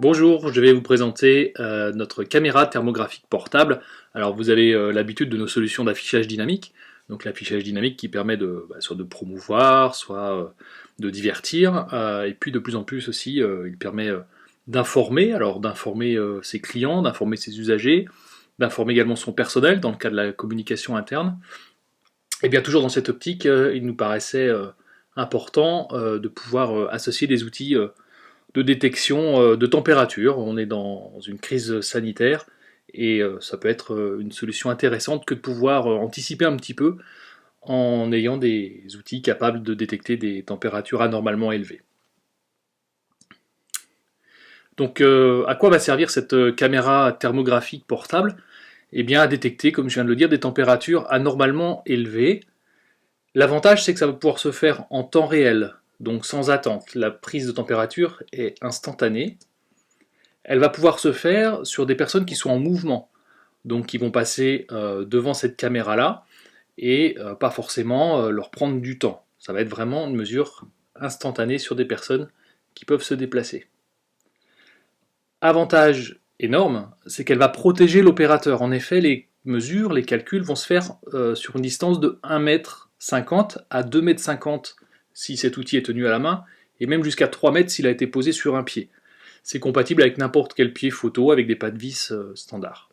Bonjour, je vais vous présenter notre caméra thermographique portable. Alors vous avez l'habitude de nos solutions d'affichage dynamique, donc l'affichage dynamique qui permet soit de promouvoir, soit de divertir, et puis de plus en plus aussi il permet d'informer, alors d'informer ses clients, d'informer ses usagers, d'informer également son personnel dans le cas de la communication interne. Et bien toujours dans cette optique, il nous paraissait important de pouvoir associer des outils de détection de température. On est dans une crise sanitaire et ça peut être une solution intéressante que de pouvoir anticiper un petit peu en ayant des outils capables de détecter des températures anormalement élevées. Donc à quoi va servir cette caméra thermographique portable? Eh bien à détecter, comme je viens de le dire, des températures anormalement élevées. L'avantage, c'est que ça va pouvoir se faire en temps réel, donc sans attente. La prise de température est instantanée. Elle va pouvoir se faire sur des personnes qui sont en mouvement, donc qui vont passer devant cette caméra-là et pas forcément leur prendre du temps. Ça va être vraiment une mesure instantanée sur des personnes qui peuvent se déplacer. Avantage énorme, c'est qu'elle va protéger l'opérateur. En effet, les mesures, les calculs vont se faire sur une distance de 1,50 m à 2,50 m si cet outil est tenu à la main, et même jusqu'à 3 mètres s'il a été posé sur un pied. C'est compatible avec n'importe quel pied photo avec des pas de vis standards.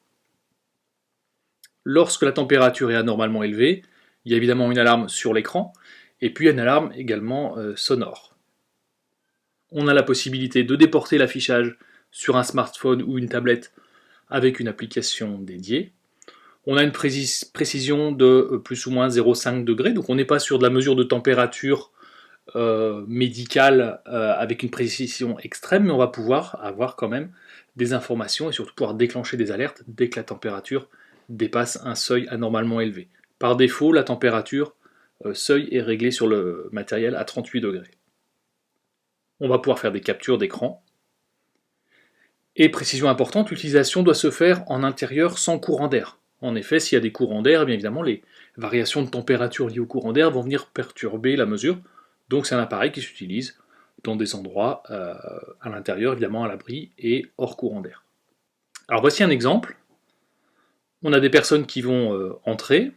Lorsque la température est anormalement élevée, il y a évidemment une alarme sur l'écran, et puis une alarme également sonore. On a la possibilité de déporter l'affichage sur un smartphone ou une tablette avec une application dédiée. On a une précision de plus ou moins 0,5 degrés, donc on n'est pas sur de la mesure de température médicale avec une précision extrême, mais on va pouvoir avoir quand même des informations et surtout pouvoir déclencher des alertes dès que la température dépasse un seuil anormalement élevé. Par défaut, la température seuil est réglée sur le matériel à 38 degrés. On va pouvoir faire des captures d'écran. Et précision importante, l'utilisation doit se faire en intérieur sans courant d'air. En effet, s'il y a des courants d'air, eh bien évidemment, les variations de température liées au courant d'air vont venir perturber la mesure. Donc c'est un appareil qui s'utilise dans des endroits à l'intérieur, évidemment à l'abri et hors courant d'air. Alors voici un exemple. On a des personnes qui vont entrer,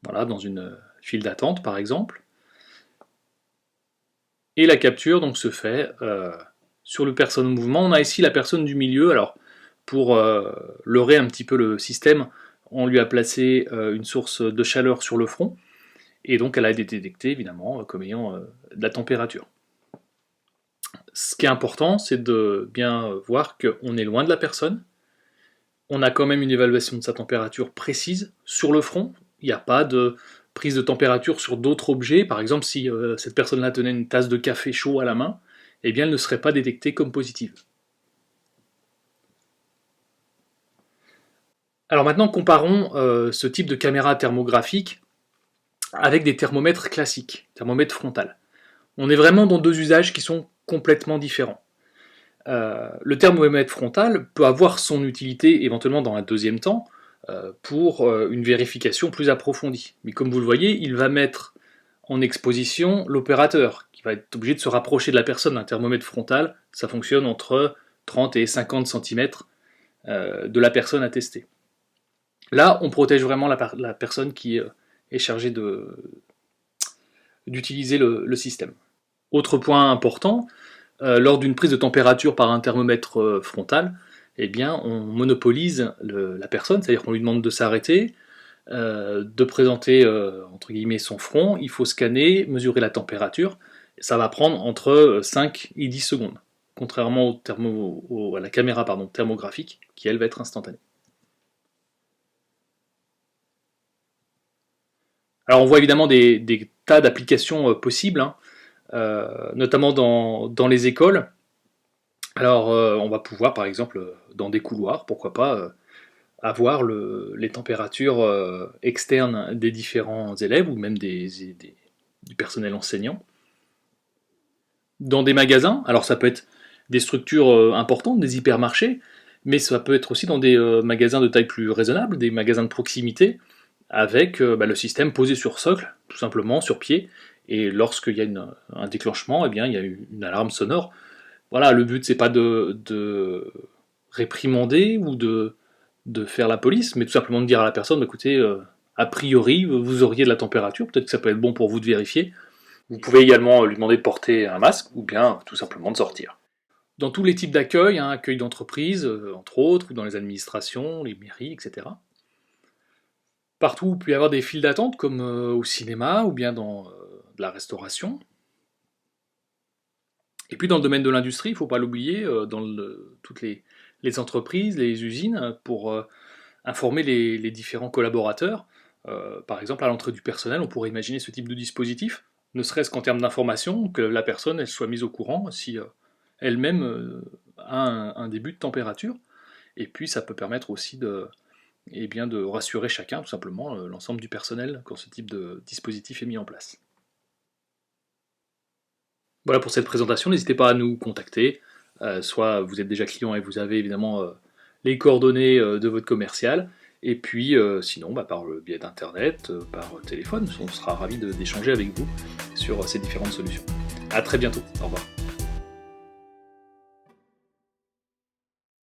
voilà, dans une file d'attente par exemple, et la capture donc se fait sur le personne en mouvement. On a ici la personne du milieu. Alors pour leurrer un petit peu le système, on lui a placé une source de chaleur sur le front, et donc elle a été détectée évidemment comme ayant de la température. Ce qui est important, c'est de bien voir qu'on est loin de la personne, on a quand même une évaluation de sa température précise sur le front, il n'y a pas de prise de température sur d'autres objets. Par exemple, si cette personne-là tenait une tasse de café chaud à la main, eh bien elle ne serait pas détectée comme positive. Alors maintenant, comparons ce type de caméra thermographique avec des thermomètres classiques, thermomètres frontal. On est vraiment dans deux usages qui sont complètement différents. Le thermomètre frontal peut avoir son utilité éventuellement dans un deuxième temps pour une vérification plus approfondie. Mais comme vous le voyez, il va mettre en exposition l'opérateur, qui va être obligé de se rapprocher de la personne. Un thermomètre frontal, ça fonctionne entre 30 et 50 cm de la personne à tester. Là, on protège vraiment la personne qui est chargée d'utiliser le système. Autre point important, lors d'une prise de température par un thermomètre frontal, eh bien, on monopolise la personne, c'est-à-dire qu'on lui demande de s'arrêter, de présenter entre guillemets son front, il faut scanner, mesurer la température, ça va prendre entre 5 et 10 secondes, contrairement à la caméra thermographique, qui elle va être instantanée. Alors on voit évidemment des tas d'applications possibles, hein, notamment dans les écoles. Alors on va pouvoir par exemple dans des couloirs, pourquoi pas, avoir les températures externes des différents élèves ou même du personnel enseignant. Dans des magasins, alors ça peut être des structures importantes, des hypermarchés, mais ça peut être aussi dans des magasins de taille plus raisonnable, des magasins de proximité, avec le système posé sur socle, tout simplement, sur pied, et lorsqu'il y a un déclenchement, eh bien, il y a une alarme sonore Voilà, le but c'est pas de réprimander ou de faire la police, mais tout simplement de dire à la personne, bah, écoutez, a priori vous auriez de la température, peut-être que ça peut être bon pour vous de vérifier. Vous pouvez également lui demander de porter un masque ou bien tout simplement de sortir. Dans tous les types d'accueil, hein, accueil d'entreprise, entre autres, ou dans les administrations, les mairies, etc. Partout, il peut y avoir des files d'attente, comme au cinéma ou bien dans de la restauration. Et puis dans le domaine de l'industrie, il ne faut pas l'oublier, dans toutes les entreprises, les usines, pour informer les différents collaborateurs. Par exemple, à l'entrée du personnel, on pourrait imaginer ce type de dispositif, ne serait-ce qu'en termes d'information, que la personne elle soit mise au courant si elle-même a un début de température. Et puis ça peut permettre aussi de rassurer chacun, tout simplement, l'ensemble du personnel, quand ce type de dispositif est mis en place. Voilà pour cette présentation, n'hésitez pas à nous contacter, soit vous êtes déjà client et vous avez évidemment les coordonnées de votre commercial, et puis sinon bah, par le biais d'internet, par téléphone, on sera ravis d'échanger avec vous sur ces différentes solutions. A très bientôt, au revoir.